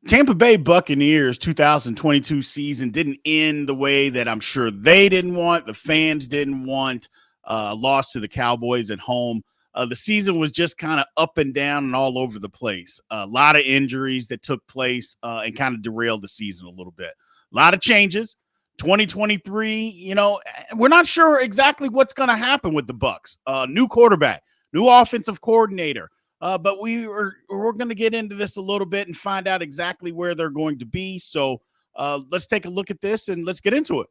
Tampa Bay Buccaneers 2022 season didn't end the way that I'm sure they didn't want, the fans didn't want. Loss to the Cowboys at home. The season was just kind of up and down and all over the place. A lot of injuries that took place and kind of derailed the season a little bit. A lot of changes. 2023, we're not sure exactly what's going to happen with the Bucs. New quarterback, new offensive coordinator. But we're going to get into this a little bit and find out exactly where they're going to be. So let's take a look at this and let's get into it.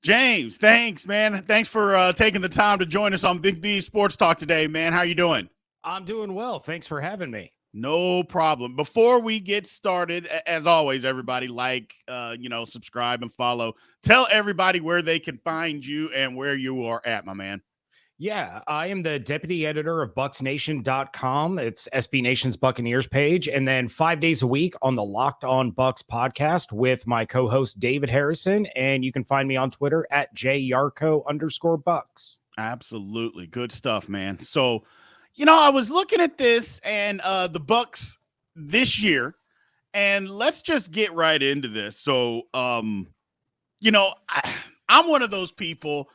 James, thanks, man. Thanks for taking the time to join us on Big B Sports Talk today, man. How you doing? I'm doing well. Thanks for having me. No problem. Before we get started, as always, everybody subscribe and follow. Tell everybody where they can find you and where you are at, my man. Yeah, I am the deputy editor of BucsNation.com. It's SB Nation's Buccaneers page. And then 5 days a week on the Locked On Bucs podcast with my co-host David Harrison. And you can find me on Twitter at JYarcho_Bucs. Absolutely. Good stuff, man. So, I was looking at this and the Bucs this year, and let's just get right into this. So, I'm one of those people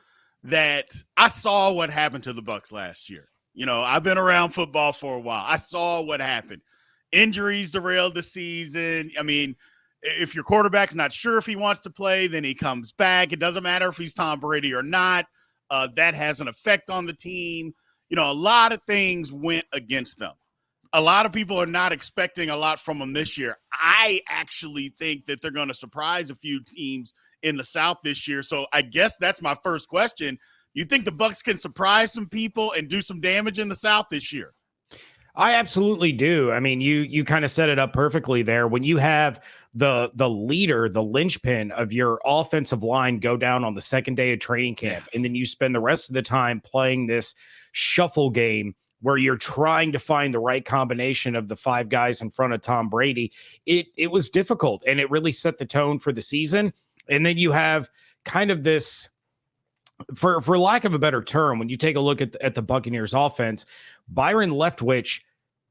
that I saw what happened to the Bucs last year. I've been around football for a while. I saw what happened. Injuries derailed the season. I mean, if your quarterback's not sure if he wants to play, then he comes back. It doesn't matter if he's Tom Brady or not. That has an effect on the team. A lot of things went against them. A lot of people are not expecting a lot from them this year. I actually think that they're going to surprise a few teams in the South this year. So I guess that's my first question. You think the Bucs can surprise some people and do some damage in the South this year? I absolutely do. I mean, you kind of set it up perfectly there. When you have the leader, the linchpin of your offensive line go down on the second day of training camp, and then you spend the rest of the time playing this shuffle game where you're trying to find the right combination of the five guys in front of Tom Brady, it was difficult, and it really set the tone for the season. And then you have kind of this, for lack of a better term, when you take a look at the Buccaneers offense, Byron Leftwich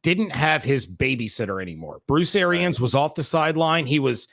didn't have his babysitter anymore. Bruce Arians was off the sideline. He was,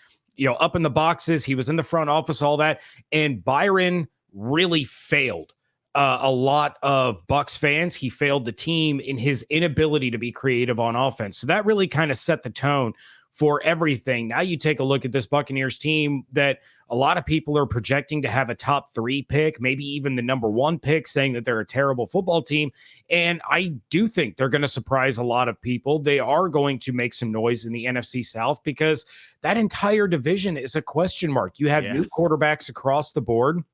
up in the boxes. He was in the front office, all that. And Byron really failed a lot of Bucs fans. He failed the team in his inability to be creative on offense. So that really kind of set the tone for everything. Now you take a look at this Buccaneers team that a lot of people are projecting to have a top 3 pick, maybe even the number 1 pick, saying that they're a terrible football team. And I do think they're going to surprise a lot of people. They are going to make some noise in the NFC South because that entire division is a question mark. You have new quarterbacks across the board.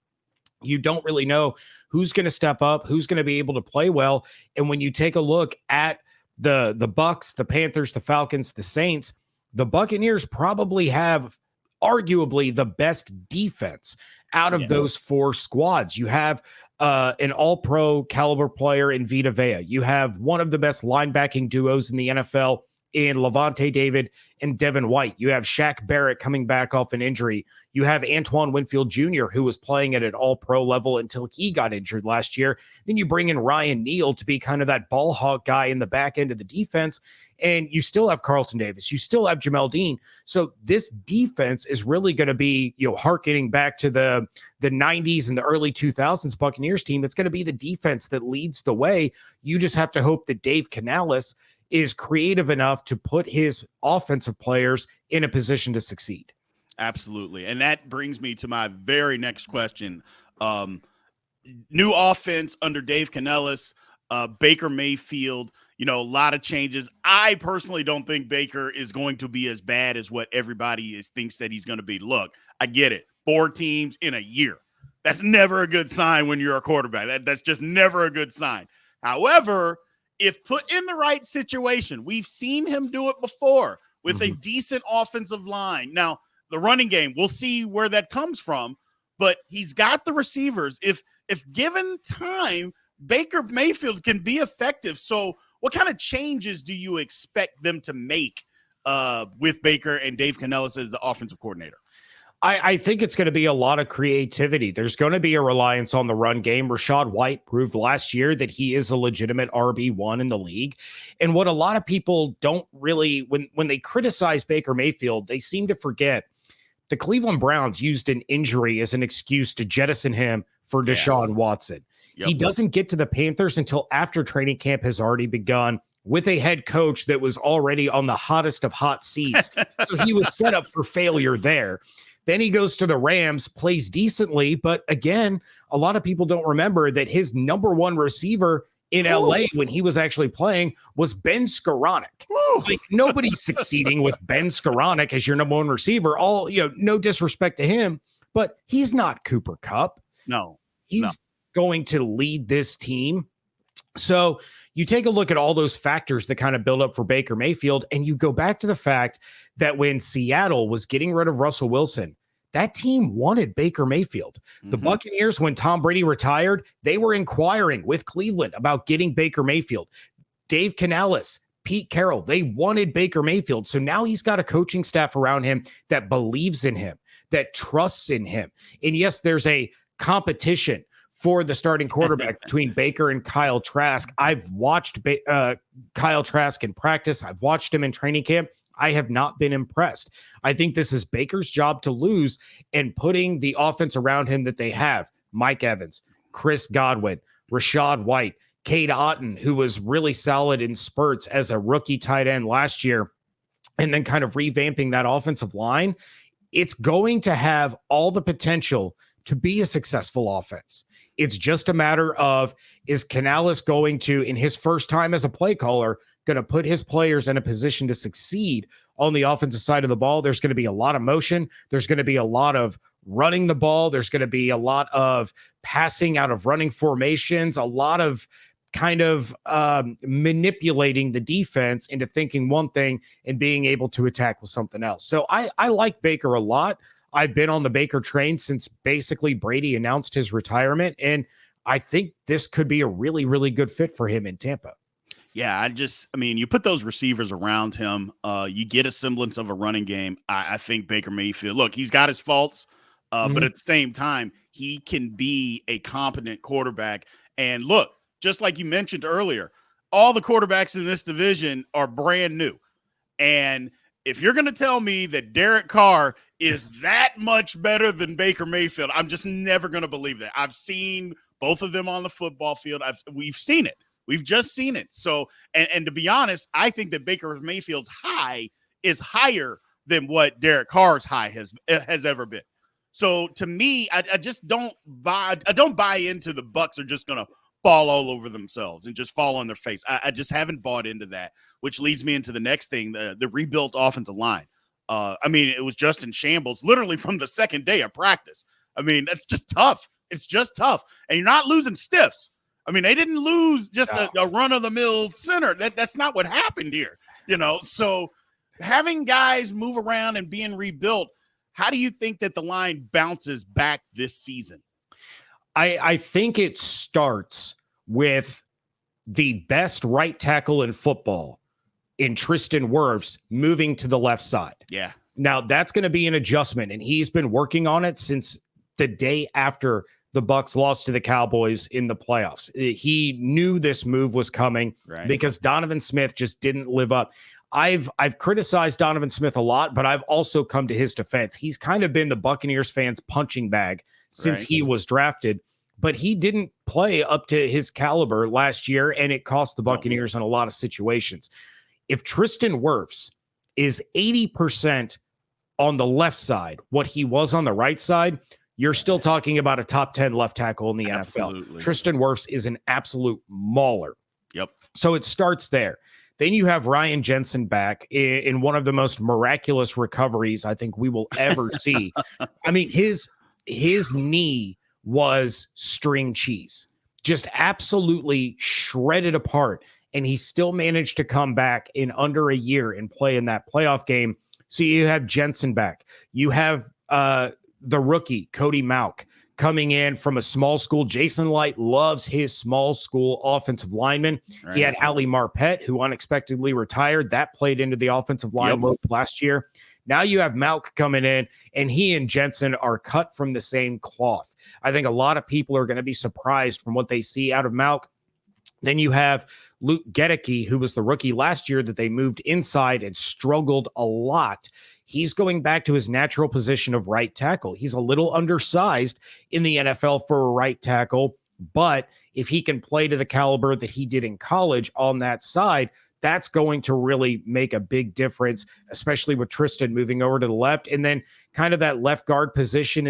You don't really know who's going to step up, who's going to be able to play well. And when you take a look at the Bucs, the Panthers, the Falcons, the Saints, the Buccaneers probably have arguably the best defense out of those 4 squads. You have an all-pro caliber player in Vita Vea. You have one of the best linebacking duos in the NFL in Levante David and Devin White. You have Shaq Barrett coming back off an injury. You have Antoine Winfield Jr., who was playing at an all-pro level until he got injured last year. Then you bring in Ryan Neal to be kind of that ball hawk guy in the back end of the defense. And you still have Carlton Davis. You still have Jamel Dean. So this defense is really going to be, harkening back to the 90s and the early 2000s Buccaneers team. It's going to be the defense that leads the way. You just have to hope that Dave Canales is creative enough to put his offensive players in a position to succeed. Absolutely. And that brings me to my very next question. New offense under Dave Canales, Baker Mayfield, a lot of changes. I personally don't think Baker is going to be as bad as what everybody thinks that he's going to be. Look, I get it. 4 teams in a year. That's never a good sign when you're a quarterback. That's just never a good sign. However, if put in the right situation, we've seen him do it before with a decent offensive line. Now, the running game, we'll see where that comes from, but he's got the receivers. If given time, Baker Mayfield can be effective. So what kind of changes do you expect them to make with Baker and Dave Canales as the offensive coordinator? I think it's going to be a lot of creativity. There's going to be a reliance on the run game. Rachaad White proved last year that he is a legitimate RB1 in the league. And what a lot of people don't really, when they criticize Baker Mayfield, they seem to forget the Cleveland Browns used an injury as an excuse to jettison him for Deshaun Watson. Yep. He doesn't get to the Panthers until after training camp has already begun, with a head coach that was already on the hottest of hot seats. So he was set up for failure there. Then he goes to the Rams, plays decently. But again, a lot of people don't remember that his number one receiver in LA when he was actually playing was Ben Skoranek. Like, nobody's succeeding with Ben Skoranek as your number one receiver. All, no disrespect to him, but he's not Cooper Kupp. No, he's going to lead this team. So you take a look at all those factors that kind of build up for Baker Mayfield, and you go back to the fact that when Seattle was getting rid of Russell Wilson, that team wanted Baker Mayfield. The Buccaneers, when Tom Brady retired, they were inquiring with Cleveland about getting Baker Mayfield. Dave Canales, Pete Carroll, they wanted Baker Mayfield. So now he's got a coaching staff around him that believes in him, that trusts in him. And yes, there's a competition for the starting quarterback between Baker and Kyle Trask. I've watched Kyle Trask in practice. I've watched him in training camp. I have not been impressed. I think this is Baker's job to lose, and putting the offense around him that they have: Mike Evans, Chris Godwin, Rachaad White, Cade Otton, who was really solid in spurts as a rookie tight end last year, and then kind of revamping that offensive line. It's going to have all the potential to be a successful offense. It's just a matter of, is Canales going to, in his first time as a play caller, going to put his players in a position to succeed on the offensive side of the ball? There's going to be a lot of motion. There's going to be a lot of running the ball. There's going to be a lot of passing out of running formations, a lot of kind of manipulating the defense into thinking one thing and being able to attack with something else. So I like Baker a lot. I've been on the Baker train since basically Brady announced his retirement, and I think this could be a really, really good fit for him in Tampa. Yeah, you put those receivers around him, you get a semblance of a running game. I think Baker Mayfield, look, he's got his faults, but at the same time, he can be a competent quarterback. And look, just like you mentioned earlier, all the quarterbacks in this division are brand new. And if you're going to tell me that Derek Carr is that much better than Baker Mayfield, I'm just never going to believe that. I've seen both of them on the football field. We've seen it. We've just seen it. So, and to be honest, I think that Baker Mayfield's high is higher than what Derek Carr's high has ever been. So to me, I just don't buy. I don't buy into the Bucs are just going to fall all over themselves and just fall on their face. I just haven't bought into that, which leads me into the next thing, the rebuilt offensive line. It was just in shambles literally from the second day of practice. That's just tough. It's just tough. And you're not losing stiffs. They didn't lose just a run-of-the-mill center. That's not what happened here, So having guys move around and being rebuilt, how do you think that the line bounces back this season? I think it starts with the best right tackle in football in Tristan Wirfs moving to the left side. Yeah. Now that's going to be an adjustment, and he's been working on it since the day after the Bucs lost to the Cowboys in the playoffs. He knew this move was coming because Donovan Smith just didn't live up. I've criticized Donovan Smith a lot, but I've also come to his defense. He's kind of been the Buccaneers fans' punching bag since he was drafted, but he didn't play up to his caliber last year, and it cost the Buccaneers in a lot of situations. If Tristan Wirfs is 80% on the left side, what he was on the right side, you're still talking about a top 10 left tackle in the NFL. Tristan Wirfs is an absolute mauler. Yep. So it starts there. Then you have Ryan Jensen back in one of the most miraculous recoveries I think we will ever see. His knee was string cheese, just absolutely shredded apart. And he still managed to come back in under a year and play in that playoff game. So you have Jensen back. You have the rookie, Cody Mauch, coming in from a small school. Jason Light loves his small school offensive lineman. He had Ali Marpet, who unexpectedly retired. That played into the offensive line last year. Now you have Malk coming in, and he and Jensen are cut from the same cloth. I think a lot of people are going to be surprised from what they see out of Malk. Then you have Luke Gedeke, who was the rookie last year that they moved inside and struggled a lot. He's going back to his natural position of right tackle. He's a little undersized in the NFL for a right tackle, but if he can play to the caliber that he did in college on that side, that's going to really make a big difference, especially with Tristan moving over to the left. And then kind of that left guard position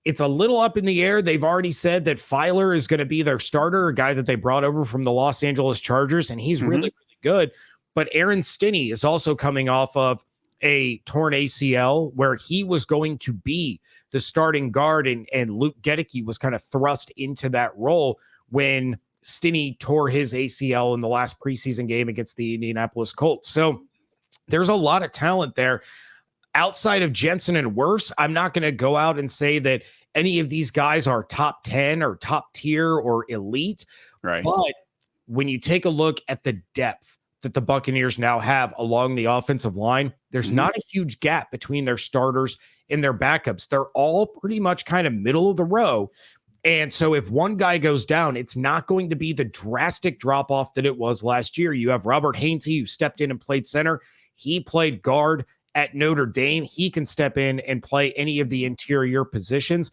it's a little up in the air. They've already said that Filer is going to be their starter, a guy that they brought over from the Los Angeles Chargers, and he's really, really good. But Aaron Stinney is also coming off of a torn ACL where he was going to be the starting guard, and Luke Gedeke was kind of thrust into that role when Stinney tore his ACL in the last preseason game against the Indianapolis Colts. So there's a lot of talent there. Outside of Jensen and Wirfs, I'm not going to go out and say that any of these guys are top 10 or top tier or elite. Right. But when you take a look at the depth that the Buccaneers now have along the offensive line, there's not a huge gap between their starters and their backups. They're all pretty much kind of middle of the row. And so if one guy goes down, it's not going to be the drastic drop off that it was last year. You have Robert Hainsey, who stepped in and played center. He played guard at Notre Dame. He can step in and play any of the interior positions.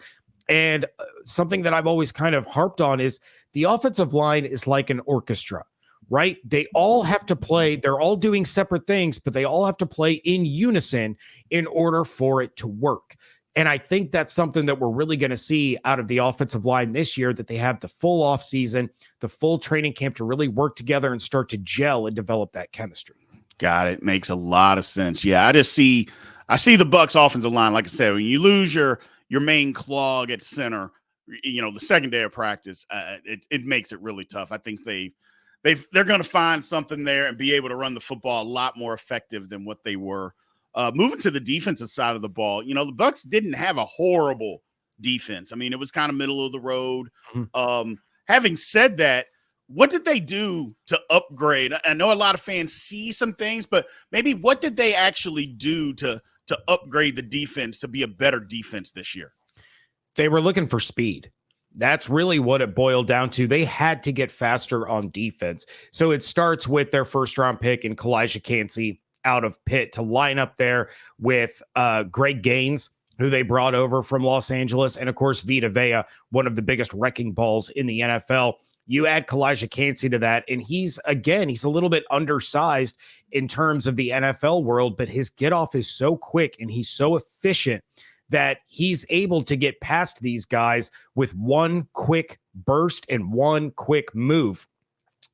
And something that I've always kind of harped on is the offensive line is like an orchestra, right? They all have to play. They're all doing separate things, but they all have to play in unison in order for it to work. And I think that's something that we're really going to see out of the offensive line this year, that they have the full off season, the full training camp to really work together and start to gel and develop that chemistry. Got it. Makes a lot of sense. Yeah, I see the Bucs offensive line. Like I said, when you lose your main clog at center, the second day of practice, it makes it really tough. I think they're going to find something there and be able to run the football a lot more effective than what they were. Moving to the defensive side of the ball, the Bucs didn't have a horrible defense. I mean, it was kind of middle of the road. Having said that, what did they do to upgrade? I know a lot of fans see some things, but maybe what did they actually do to upgrade the defense to be a better defense this year? They were looking for speed. That's really what it boiled down to. They had to get faster on defense. So it starts with their first round pick in Kalijah Kancey out of Pitt to line up there with Greg Gaines, who they brought over from Los Angeles, and of course Vita Vea, one of the biggest wrecking balls in the NFL. You add Kalijah Kancey to that, and he's a little bit undersized in terms of the NFL world, but his get off is so quick and he's so efficient that he's able to get past these guys with one quick burst and one quick move.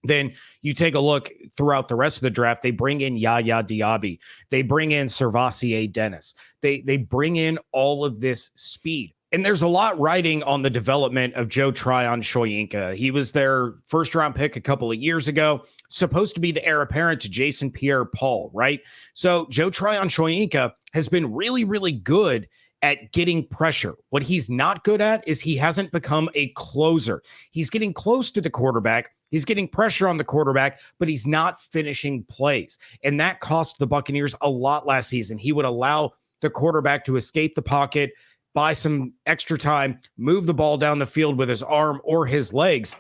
Then you take a look throughout the rest of the draft. They bring in Yaya Diaby. They bring in Servassier Dennis. They bring in all of this speed. And there's a lot riding on the development of Joe Tryon-Shoyinka. He was their first-round pick a couple of years ago, supposed to be the heir apparent to Jason Pierre-Paul, right? So Joe Tryon-Shoyinka has been really, really good at getting pressure. What he's not good at is he hasn't become a closer. He's getting close to the quarterback. He's getting pressure on the quarterback, but he's not finishing plays. And that cost the Buccaneers a lot last season. He would allow the quarterback to escape the pocket, buy some extra time, move the ball down the field with his arm or his legs.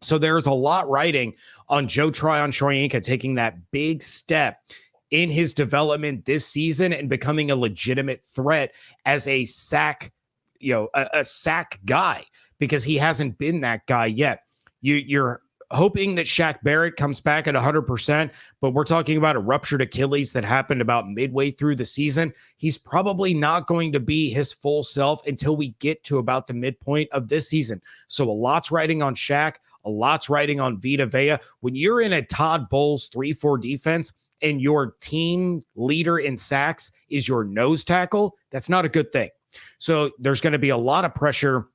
So there's a lot riding on Joe Tryon-Shoyinka taking that big step in his development this season and becoming a legitimate threat as a sack, a sack guy, because he hasn't been that guy yet. You're hoping that Shaq Barrett comes back at 100%, but we're talking about a ruptured Achilles that happened about midway through the season. He's probably not going to be his full self until we get to about the midpoint of this season. So a lot's riding on Shaq, a lot's riding on Vita Vea. When you're in a Todd Bowles 3-4 defense and your team leader in sacks is your nose tackle, that's not a good thing. So there's going to be a lot of pressure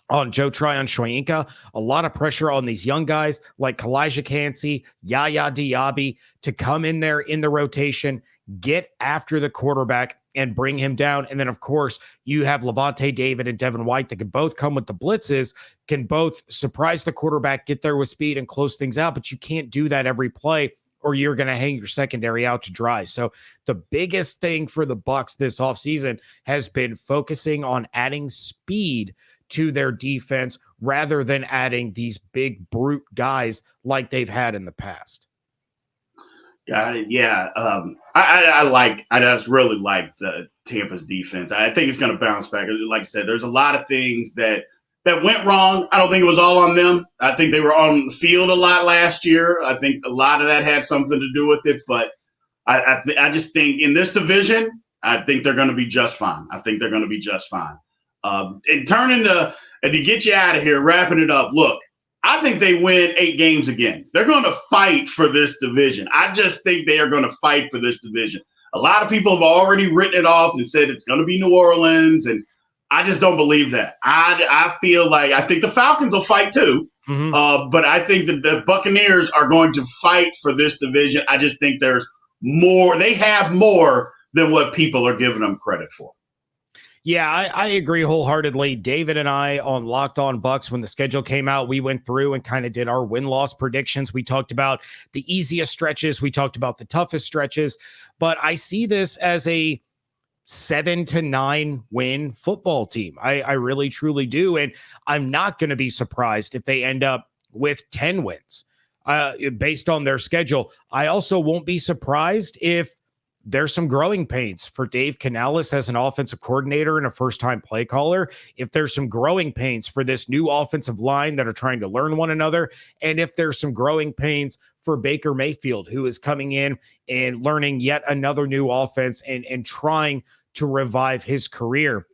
on Joe Tryon-Shoyinka, a lot of pressure on these young guys like Kalijah Kancey, Yaya Diaby to come in there in the rotation, get after the quarterback and bring him down. And then, of course, you have Levante David and Devin White that can both come with the blitzes, can both surprise the quarterback, get there with speed and close things out, but you can't do that every play or you're going to hang your secondary out to dry. So the biggest thing for the Bucs this offseason has been focusing on adding speed to their defense rather than adding these big brute guys like they've had in the past. Got it. Yeah. I just really like the Tampa's defense. I think it's going to bounce back. Like I said, there's a lot of things that went wrong. I don't think it was all on them. I think they were on the field a lot last year. I think a lot of that had something to do with it. But I just think in this division, I think they're going to be just fine. And to get you out of here, wrapping it up, look, I think they win 8 games again. They're going to fight for this division. I just think they are going to fight for this division. A lot of people have already written it off and said it's going to be New Orleans, and I just don't believe that. I think the Falcons will fight too, but I think that the Buccaneers are going to fight for this division. I just think there's more. They have more than what people are giving them credit for. Yeah, I agree wholeheartedly. David and I on Locked On Bucs, when the schedule came out, we went through and kind of did our win-loss predictions. We talked about the easiest stretches. We talked about the toughest stretches. But I see this as a 7 to 9 win football team. I really, truly do. And I'm not going to be surprised if they end up with 10 wins based on their schedule. I also won't be surprised if there's some growing pains for Dave Canales as an offensive coordinator and a first-time play caller. If there's some growing pains for this new offensive line that are trying to learn one another, and if there's some growing pains for Baker Mayfield, who is coming in and learning yet another new offense and trying to revive his career.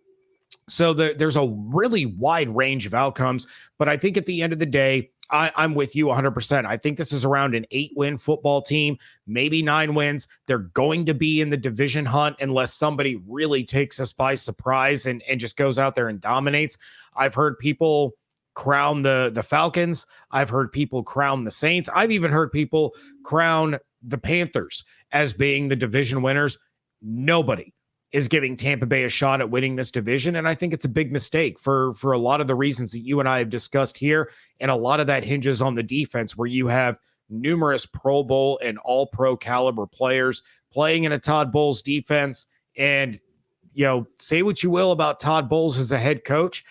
So there's a really wide range of outcomes, but I think at the end of the day, I'm with you 100%. I think this is around an 8-win football team, maybe 9 wins. They're going to be in the division hunt unless somebody really takes us by surprise and just goes out there and dominates. I've heard people crown the Falcons. I've heard people crown the Saints. I've even heard people crown the Panthers as being the division winners. Nobody is giving Tampa Bay a shot at winning this division. And I think it's a big mistake for a lot of the reasons that you and I have discussed here. And a lot of that hinges on the defense, where you have numerous Pro Bowl and all pro caliber players playing in a Todd Bowles defense. And, say what you will about Todd Bowles as a head coach.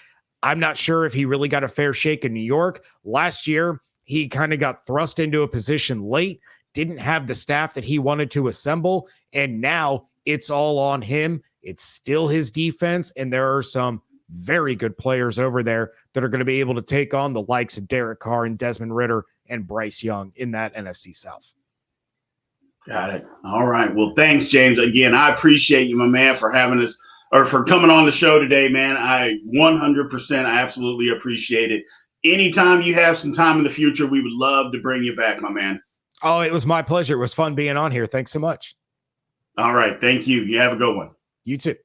I'm not sure if he really got a fair shake in New York. Last year, he kind of got thrust into a position late, didn't have the staff that he wanted to assemble. And now it's all on him. It's still his defense, and there are some very good players over there that are going to be able to take on the likes of Derek Carr and Desmond Ridder and Bryce Young in that NFC South. Got it. All right. Well, thanks, James. Again, I appreciate you, my man, for having us or for coming on the show today, man. I 100%, I absolutely appreciate it. Anytime you have some time in the future, we would love to bring you back, my man. Oh, it was my pleasure. It was fun being on here. Thanks so much. All right. Thank you. You have a good one. You too.